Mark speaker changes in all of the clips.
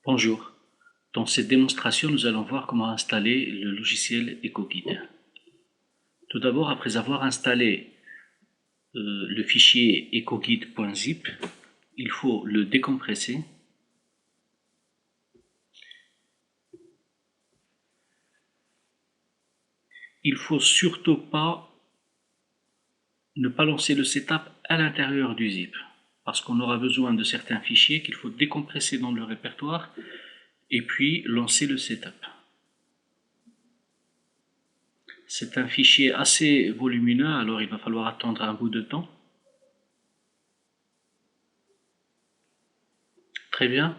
Speaker 1: Bonjour, dans cette démonstration nous allons voir comment installer le logiciel EcoGuide. Tout d'abord, après avoir installé le fichier ecoguide.zip, il faut le décompresser. Il ne faut surtout ne pas lancer le setup à l'intérieur du zip, parce qu'on aura besoin de certains fichiers qu'il faut décompresser dans le répertoire et puis lancer le setup. C'est un fichier assez volumineux, alors il va falloir attendre un bout de temps. Très bien.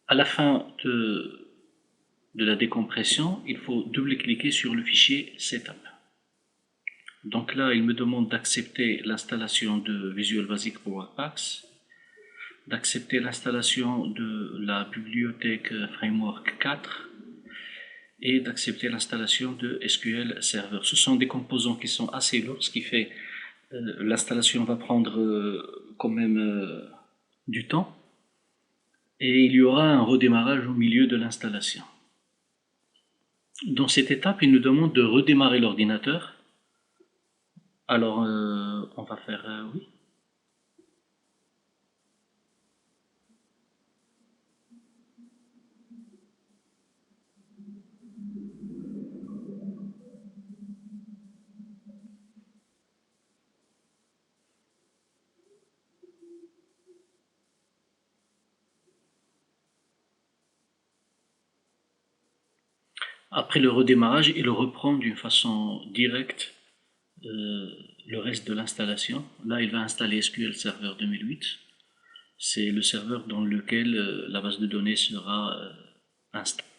Speaker 1: À la fin de la décompression, il faut double-cliquer sur le fichier Setup. Donc là, il me demande d'accepter l'installation de Visual Basic pour Webpack, d'accepter l'installation de la bibliothèque Framework 4 et d'accepter l'installation de SQL Server. Ce sont des composants qui sont assez lourds, ce qui fait l'installation va prendre quand même du temps et il y aura un redémarrage au milieu de l'installation. Dans cette étape, il nous demande de redémarrer l'ordinateur. Alors, on va faire oui. Après le redémarrage, il reprend d'une façon directe le reste de l'installation. Là, il va installer SQL Server 2008. C'est le serveur dans lequel la base de données sera installée.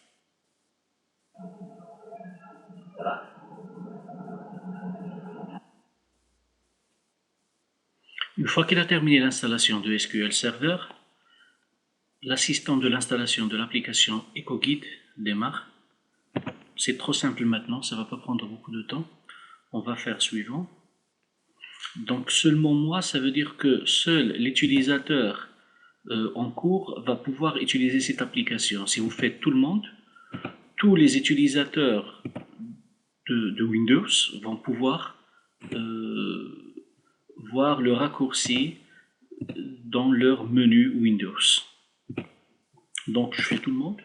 Speaker 1: Une fois qu'il a terminé l'installation de SQL Server, l'assistant de l'installation de l'application EcoGuide démarre. C'est trop simple maintenant, ça ne va pas prendre beaucoup de temps. On va faire suivant. Donc seulement moi, ça veut dire que seul l'utilisateur en cours va pouvoir utiliser cette application. Si vous faites tout le monde, tous les utilisateurs de Windows vont pouvoir voir le raccourci dans leur menu Windows. Donc je fais tout le monde.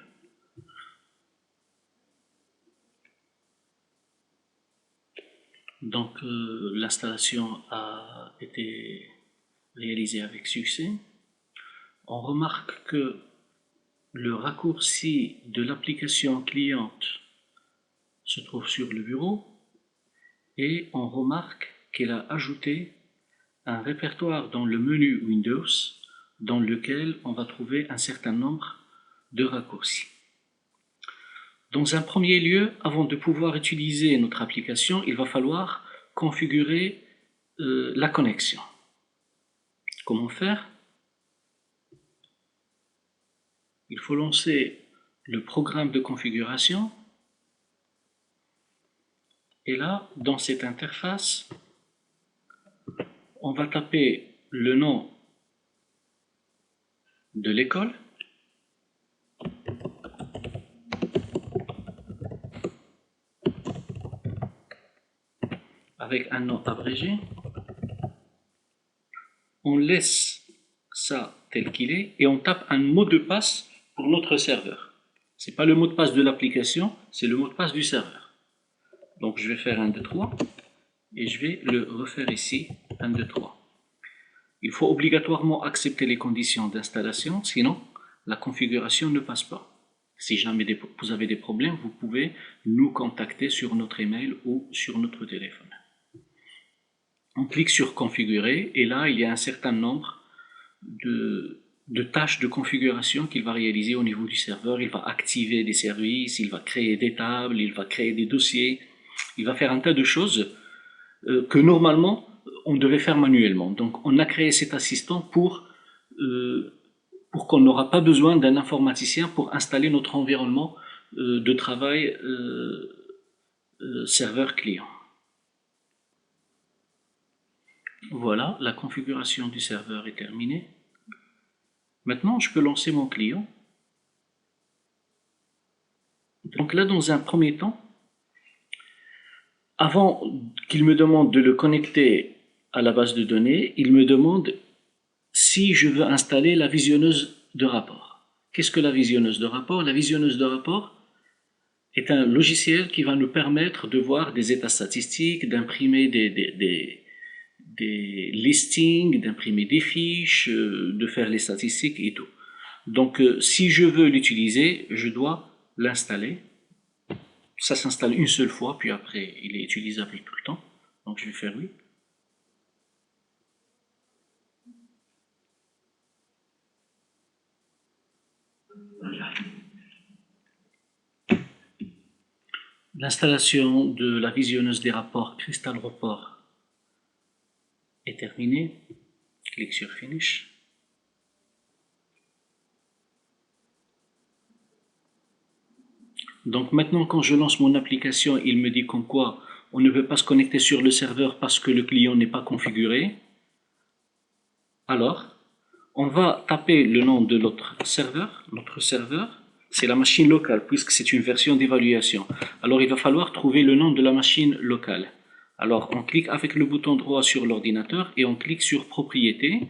Speaker 1: Donc l'installation a été réalisée avec succès. On remarque que le raccourci de l'application cliente se trouve sur le bureau et on remarque qu'elle a ajouté un répertoire dans le menu Windows dans lequel on va trouver un certain nombre de raccourcis. Dans un premier lieu, avant de pouvoir utiliser notre application, il va falloir configurer la connexion. Comment faire? Il faut lancer le programme de configuration et là, dans cette interface, on va taper le nom de l'école avec un nom abrégé. On laisse ça tel qu'il est et on tape un mot de passe pour notre serveur. Ce n'est pas le mot de passe de l'application, c'est le mot de passe du serveur. Donc je vais faire 1, 2, 3 et je vais le refaire ici, 1, 2, 3. Il faut obligatoirement accepter les conditions d'installation, sinon la configuration ne passe pas. Si jamais vous avez des problèmes, vous pouvez nous contacter sur notre email ou sur notre téléphone. On clique sur configurer et là il y a un certain nombre de tâches de configuration qu'il va réaliser au niveau du serveur. Il va activer des services, il va créer des tables, il va créer des dossiers, il va faire un tas de choses que normalement on devait faire manuellement. Donc on a créé cet assistant pour qu'on n'aura pas besoin d'un informaticien pour installer notre environnement de travail serveur client. Voilà, la configuration du serveur est terminée. Maintenant, je peux lancer mon client. Donc là, dans un premier temps, avant qu'il me demande de le connecter à la base de données, il me demande si je veux installer la visionneuse de rapport. Qu'est-ce que la visionneuse de rapport? La visionneuse de rapport est un logiciel qui va nous permettre de voir des états statistiques, d'imprimer des listings, d'imprimer des fiches, de faire les statistiques et tout. Donc, si je veux l'utiliser, je dois l'installer. Ça s'installe une seule fois, puis après, il est utilisable tout le temps. Donc, je vais faire oui. L'installation de la visionneuse des rapports Crystal Report est terminée. Clique sur Finish. Donc maintenant, quand je lance mon application, il me dit comme quoi on ne peut pas se connecter sur le serveur parce que le client n'est pas configuré. Alors, on va taper le nom de notre serveur. Notre serveur, c'est la machine locale, puisque c'est une version d'évaluation. Alors, il va falloir trouver le nom de la machine locale. Alors, on clique avec le bouton droit sur l'ordinateur et on clique sur Propriétés.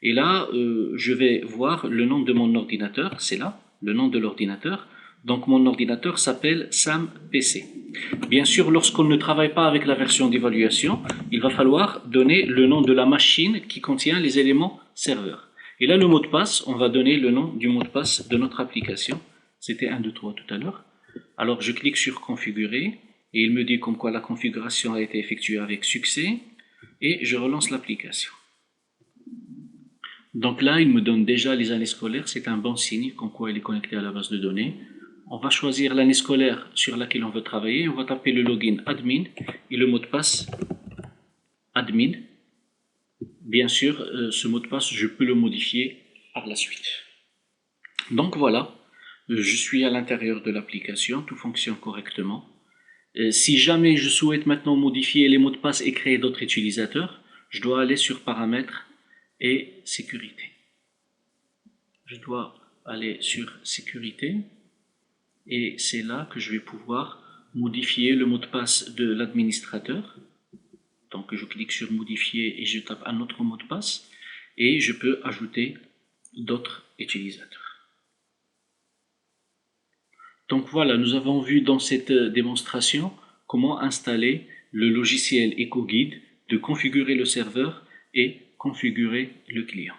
Speaker 1: Et là, je vais voir le nom de mon ordinateur. C'est là, le nom de l'ordinateur. Donc, mon ordinateur s'appelle Sam PC. Bien sûr, lorsqu'on ne travaille pas avec la version d'évaluation, il va falloir donner le nom de la machine qui contient les éléments serveurs. Et là, le mot de passe, on va donner le nom du mot de passe de notre application. C'était 1, 2, 3 tout à l'heure. Alors, je clique sur Configurer et il me dit comme quoi la configuration a été effectuée avec succès et je relance l'application. Donc là, il me donne déjà les années scolaires, c'est un bon signe comme quoi il est connecté à la base de données. On va choisir l'année scolaire sur laquelle on veut travailler, on va taper le login admin et le mot de passe admin. Bien sûr, ce mot de passe, je peux le modifier par la suite. Donc voilà, je suis à l'intérieur de l'application, tout fonctionne correctement. Si jamais je souhaite maintenant modifier les mots de passe et créer d'autres utilisateurs, je dois aller sur Paramètres et Sécurité. Je dois aller sur Sécurité et c'est là que je vais pouvoir modifier le mot de passe de l'administrateur. Donc je clique sur Modifier et je tape un autre mot de passe et je peux ajouter d'autres utilisateurs. Donc voilà, nous avons vu dans cette démonstration comment installer le logiciel EcoGuide, de configurer le serveur et configurer le client.